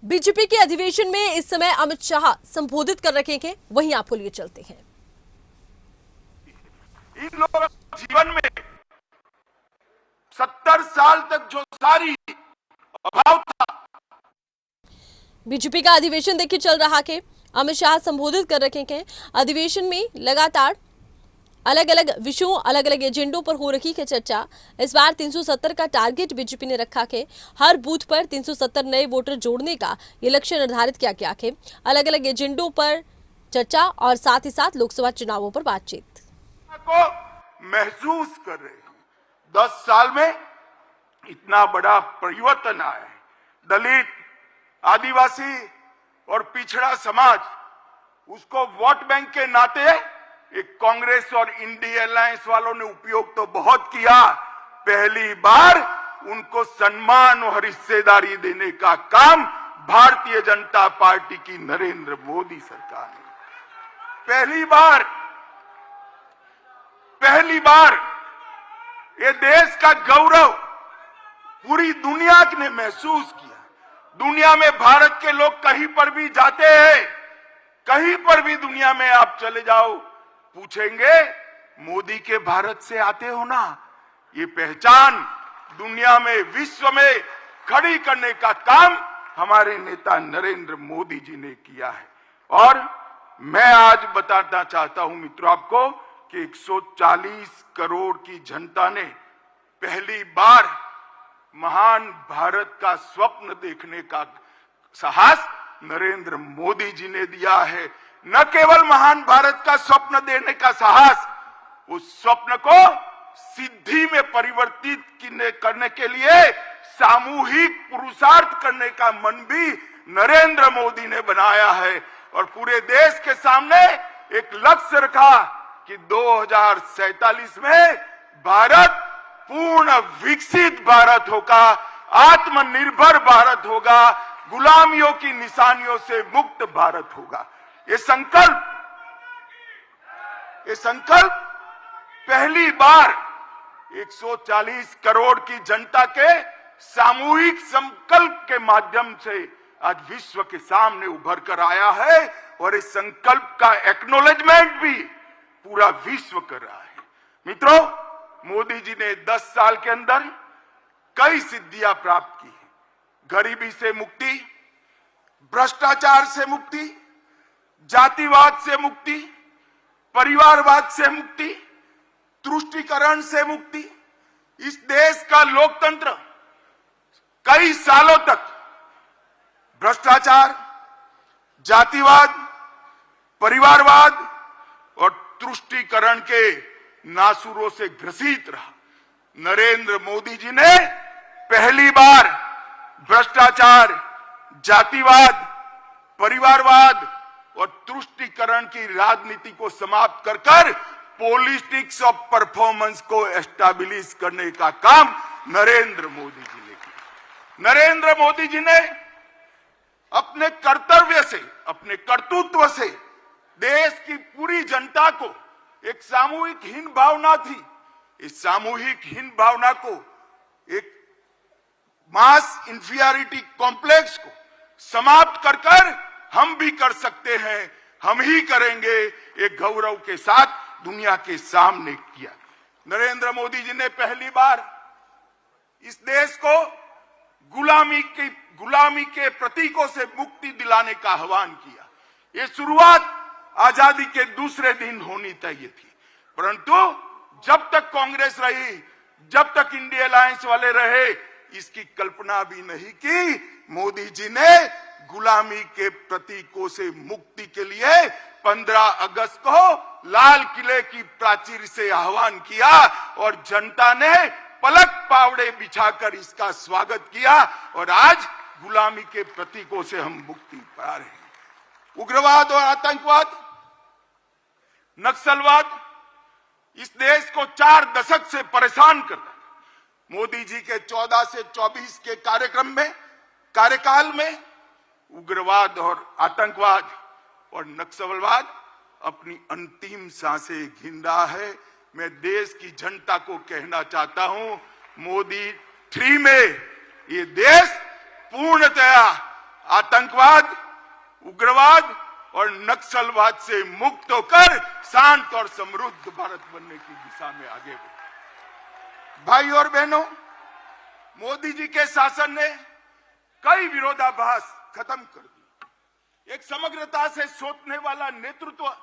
BJP के अधिवेशन में इस समय अमित शाह संबोधित कर रहे हैं, वहीं आपको लिए चलते हैं। इन लोगों के जीवन में 70 साल तक जो सारी अभाव था। बीजेपी का अधिवेशन देखिए चल रहा है, अमित शाह संबोधित कर रहे हैं। अधिवेशन में लगातार अलग अलग विषयों, अलग अलग एजेंडों पर हो रही है चर्चा। इस बार 370 का टारगेट बीजेपी ने रखा है। हर बूथ पर 370 नए वोटर जोड़ने का ये लक्ष्य निर्धारित किया गया है। अलग अलग एजेंडों पर चर्चा और साथ ही साथ लोकसभा चुनावों पर बातचीत को महसूस कर रहे हैं। 10 साल में इतना बड़ा परिवर्तन आया है। दलित, आदिवासी और पिछड़ा समाज उसको वोट बैंक के नाते एक कांग्रेस और इंडिया अलायंस वालों ने उपयोग तो बहुत किया, पहली बार उनको सम्मान और हिस्सेदारी देने का काम भारतीय जनता पार्टी की नरेंद्र मोदी सरकार ने पहली बार ये देश का गौरव पूरी दुनिया ने महसूस किया। दुनिया में भारत के लोग कहीं पर भी जाते हैं, कहीं पर भी दुनिया में आप चले जाओ, पूछेंगे मोदी के भारत से आते हो ना। ये पहचान दुनिया में, विश्व में खड़ी करने का काम हमारे नेता नरेंद्र मोदी जी ने किया है। और मैं आज बताना चाहता हूं मित्रों आपको कि 140 करोड़ की जनता ने पहली बार महान भारत का स्वप्न देखने का साहस नरेंद्र मोदी जी ने दिया है। न केवल महान भारत का स्वप्न देने का साहस, उस स्वप्न को सिद्धि में परिवर्तित करने के लिए सामूहिक पुरुषार्थ करने का मन भी नरेंद्र मोदी ने बनाया है। और पूरे देश के सामने एक लक्ष्य रखा कि 2047 में भारत पूर्ण विकसित भारत होगा, आत्मनिर्भर भारत होगा, गुलामियों की निशानियों से मुक्त भारत होगा। ये संकल्प पहली बार 140 करोड़ की जनता के सामूहिक संकल्प के माध्यम से आज विश्व के सामने उभर कर आया है। और इस संकल्प का एक्नॉलेजमेंट भी पूरा विश्व कर रहा है। मित्रों, मोदी जी ने 10 साल के अंदर कई सिद्धियां प्राप्त की हैं। गरीबी से मुक्ति, भ्रष्टाचार से मुक्ति, जातिवाद से मुक्ति, परिवारवाद से मुक्ति, तुष्टीकरण से मुक्ति। इस देश का लोकतंत्र कई सालों तक भ्रष्टाचार, जातिवाद, परिवारवाद और तुष्टीकरण के नासुरों से ग्रसित रहा। नरेंद्र मोदी जी ने पहली बार भ्रष्टाचार, जातिवाद, परिवारवाद और तुष्टीकरण की राजनीति को समाप्त कर पॉलिटिक्स ऑफ परफॉर्मेंस को एस्टैब्लिश करने का काम नरेंद्र मोदी जी ने किया। नरेंद्र मोदी जी ने अपने कर्तव्य से, अपने कर्तृत्व से देश की पूरी जनता को एक सामूहिक हीन भावना थी, इस सामूहिक हीन भावना को, एक मास इंफीरियरिटी कॉम्प्लेक्स को समाप्त कर हम भी कर सकते हैं, हम ही करेंगे, एक गौरव के साथ दुनिया के सामने किया। नरेंद्र मोदी जी ने पहली बार इस देश को गुलामी के प्रतीकों से मुक्ति दिलाने का आह्वान किया। ये शुरुआत आजादी के दूसरे दिन होनी चाहिए थी, परंतु जब तक कांग्रेस रही, जब तक इंडिया अलायंस वाले रहे, इसकी कल्पना भी नहीं की। मोदी जी ने गुलामी के प्रतीकों से मुक्ति के लिए 15 अगस्त को लाल किले की प्राचीर से आह्वान किया और जनता ने पलक पावड़े बिछाकर इसका स्वागत किया। और आज गुलामी के प्रतीकों से हम मुक्ति पा रहे हैं। उग्रवाद और आतंकवाद, नक्सलवाद इस देश को 4 दशक से परेशान करता है। मोदी जी के 14 से 24 के कार्यकाल में उग्रवाद और आतंकवाद और नक्सलवाद अपनी अंतिम सांसें गिन रहा है। मैं देश की जनता को कहना चाहता हूं, मोदी 3 में ये देश पूर्णतया आतंकवाद, उग्रवाद और नक्सलवाद से मुक्त होकर शांत और समृद्ध भारत बनने की दिशा में आगे बढ़े। भाई और बहनों, मोदी जी के शासन ने कई विरोधाभास खत्म कर दी। एक समग्रता से सोचने वाला नेतृत्व,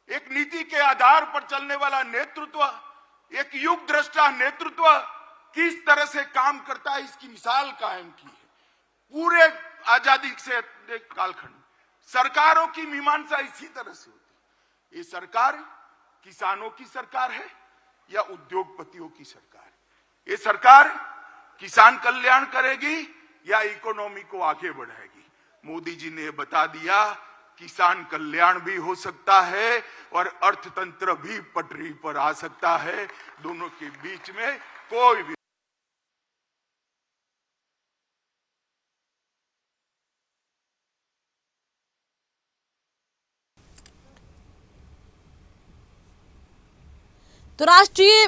एक नीति के आधार पर चलने वाला नेतृत्व, एक युग दृष्टा नेतृत्व किस तरह से काम करता है इसकी मिसाल कायम की है। पूरे आजादी से कालखंड सरकारों की मीमांसा इसी तरह से होती है। ये सरकार किसानों की सरकार है या उद्योगपतियों की सरकार? ये सरकार किसान कल्याण करेगी या इकोनॉमी को आगे बढ़ाएगी? मोदी जी ने बता दिया, किसान कल्याण भी हो सकता है और अर्थतंत्र भी पटरी पर आ सकता है। दोनों के बीच में कोई भी तो राष्ट्रीय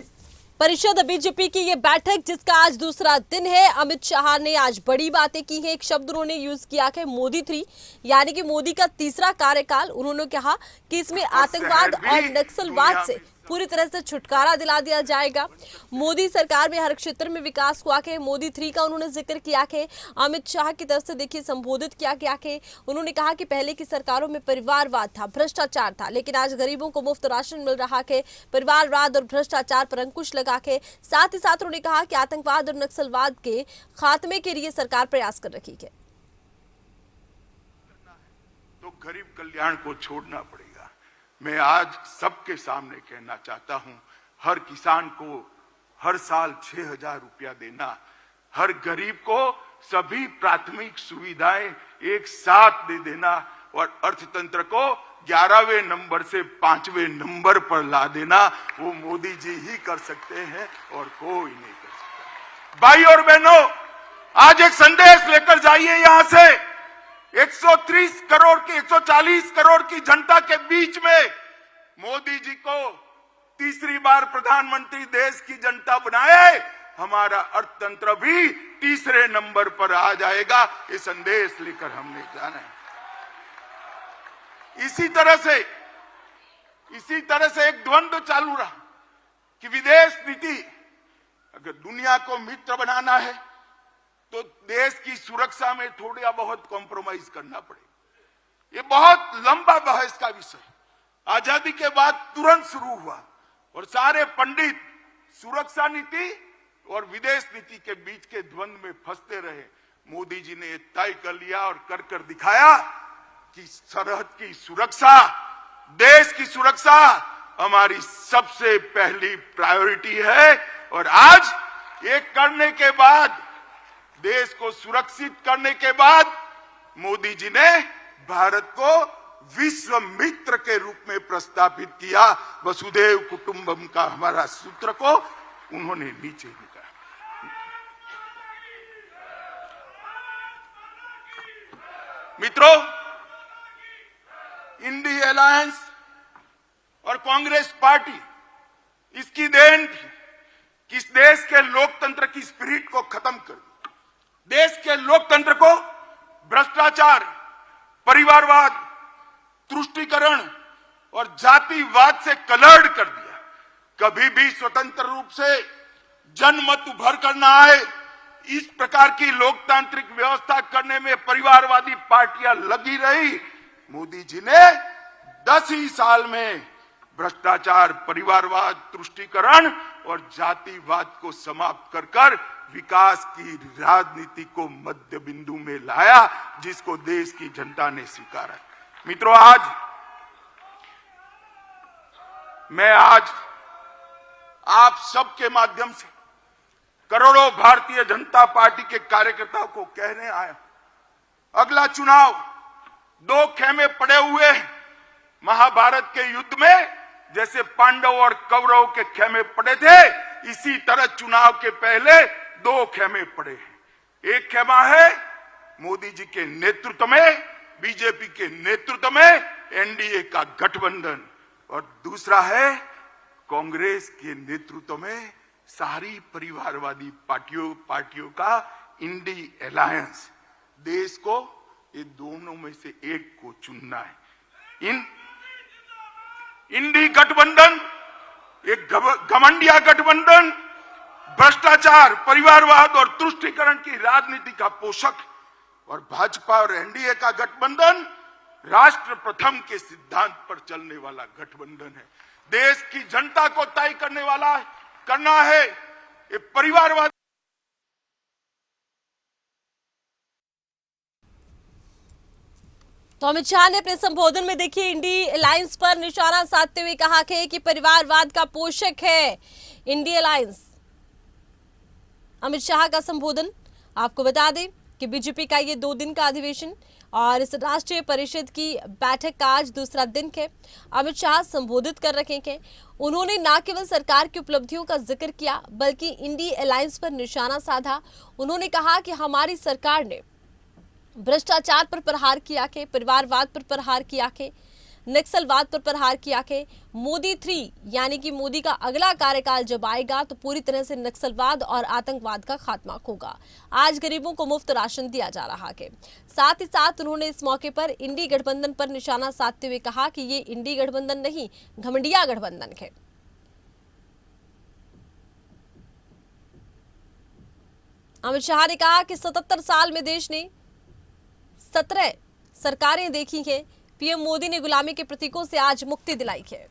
परिषद बीजेपी की ये बैठक जिसका आज दूसरा दिन है, अमित शाह ने आज बड़ी बातें की हैं। एक शब्द उन्होंने यूज किया है मोदी 3, यानी कि मोदी का तीसरा कार्यकाल। उन्होंने कहा कि इसमें आतंकवाद और नक्सलवाद से पूरी तरह से छुटकारा दिला दिया जाएगा। मोदी सरकार में हर क्षेत्र में विकास हुआ है। मोदी 3 का उन्होंने जिक्र किया है। अमित शाह की तरफ से देखिए संबोधित किया गया है। उन्होंने कहा कि पहले की सरकारों में परिवारवाद था, भ्रष्टाचार था, लेकिन आज गरीबों को मुफ्त राशन मिल रहा है। परिवारवाद और भ्रष्टाचार पर अंकुश लगा है। साथ ही साथ उन्होंने कहा कि आतंकवाद और नक्सलवाद के खात्मे के लिए सरकार प्रयास कर रही है। तो गरीब कल्याण को छोड़ना पड़ेगा। मैं आज सबके सामने कहना चाहता हूं, हर किसान को हर साल 6,000 रुपया देना, हर गरीब को सभी प्राथमिक सुविधाएं एक साथ दे देना और अर्थतंत्र को 11वें नंबर से 5वें नंबर पर ला देना, वो मोदी जी ही कर सकते हैं और कोई नहीं कर सकता। भाई और बहनों, आज एक संदेश लेकर जाइए यहां से। 130 करोड़ की 140 करोड़ की जनता के बीच में मोदी जी को तीसरी बार प्रधानमंत्री देश की जनता बनाए, हमारा अर्थतंत्र भी तीसरे नंबर पर आ जाएगा। ये संदेश लेकर हमने जाना है। इसी तरह से एक द्वंद्व चालू रहा कि विदेश नीति, अगर दुनिया को मित्र बनाना है तो देश की सुरक्षा में थोड़ा बहुत कॉम्प्रोमाइज करना पड़ेगा। ये बहुत लंबा बहस का विषय आजादी के बाद तुरंत शुरू हुआ और सारे पंडित सुरक्षा नीति और विदेश नीति के बीच के द्वंद्व में फंसते रहे। मोदी जी ने तय कर लिया और कर दिखाया कि सरहद की सुरक्षा, देश की सुरक्षा हमारी सबसे पहली प्रायोरिटी है। और आज ये करने के बाद, देश को सुरक्षित करने के बाद, मोदी जी ने भारत को विश्व मित्र के रूप में प्रस्तावित किया। वसुधैव कुटुंबकम का हमारा सूत्र को उन्होंने नीचे लिखा। मित्रों, इंडी अलायंस और कांग्रेस पार्टी, इसकी देन थी कि इस देश के लोकतंत्र की स्पिरिट को खत्म कर दिया। देश के लोकतंत्र को भ्रष्टाचार, परिवारवाद, तुष्टीकरण और जातिवाद से कलर्ड कर दिया। कभी भी स्वतंत्र रूप से जनमत उभर कर न आए, इस प्रकार की लोकतांत्रिक व्यवस्था करने में परिवारवादी पार्टियां लगी रही। मोदी जी ने 10 ही साल में भ्रष्टाचार, परिवारवाद, तुष्टीकरण और जातिवाद को समाप्त कर विकास की राजनीति को मध्य बिंदु में लाया, जिसको देश की जनता ने स्वीकारा। मित्रों, मैं आज आप सबके माध्यम से करोड़ों भारतीय जनता पार्टी के कार्यकर्ताओं को कहने आया, अगला चुनाव 2 खेमे पड़े हुए हैं। महाभारत के युद्ध में जैसे पांडव और कौरव के खेमे पड़े थे, इसी तरह चुनाव के पहले 2 खेमे पड़े हैं। एक खेमा है मोदी जी के नेतृत्व में, बीजेपी के नेतृत्व में एनडीए का गठबंधन, और दूसरा है कांग्रेस के नेतृत्व में सारी परिवारवादी पार्टियों का इंडी अलायंस। देश को तीनों में से एक को चुनना है। इंडी गठबंधन एक घमंडिया गठबंधन, भ्रष्टाचार, परिवारवाद और तुष्टीकरण की राजनीति का पोषक, और भाजपा और एनडीए का गठबंधन राष्ट्र प्रथम के सिद्धांत पर चलने वाला गठबंधन है। देश की जनता को तय करना है ये परिवारवाद। तो अमित शाह ने अपने संबोधन में देखिए इंडी अलायंस पर निशाना साधते हुए कहा कि परिवारवाद का पोषक है इंडी अलायंस। अमित शाह का संबोधन, आपको बता दें कि बीजेपी का ये 2 दिन का अधिवेशन और इस राष्ट्रीय परिषद की बैठक का आज दूसरा दिन है। अमित शाह संबोधित कर रहे हैं। उन्होंने न केवल सरकार की उपलब्धियों का जिक्र किया बल्कि इंडी अलायंस पर निशाना साधा। उन्होंने कहा कि हमारी सरकार ने भ्रष्टाचार पर प्रहार किया के, परिवारवाद पर प्रहार किया के, नक्सलवाद पर प्रहार किया के। मोदी 3 यानी कि मोदी का अगला कार्यकाल जब आएगा तो पूरी तरह से नक्सलवाद और आतंकवाद का खात्मा होगा। आज गरीबों को मुफ्त राशन दिया जा रहा है। साथ ही साथ उन्होंने इस मौके पर इंडी गठबंधन पर निशाना साधते हुए कहा कि ये इंडी गठबंधन नहीं, घमंडिया गठबंधन है। अमित शाह ने कहा कि 77 साल में देश ने 17 सरकारें देखी हैं। पीएम मोदी ने गुलामी के प्रतीकों से आज मुक्ति दिलाई है।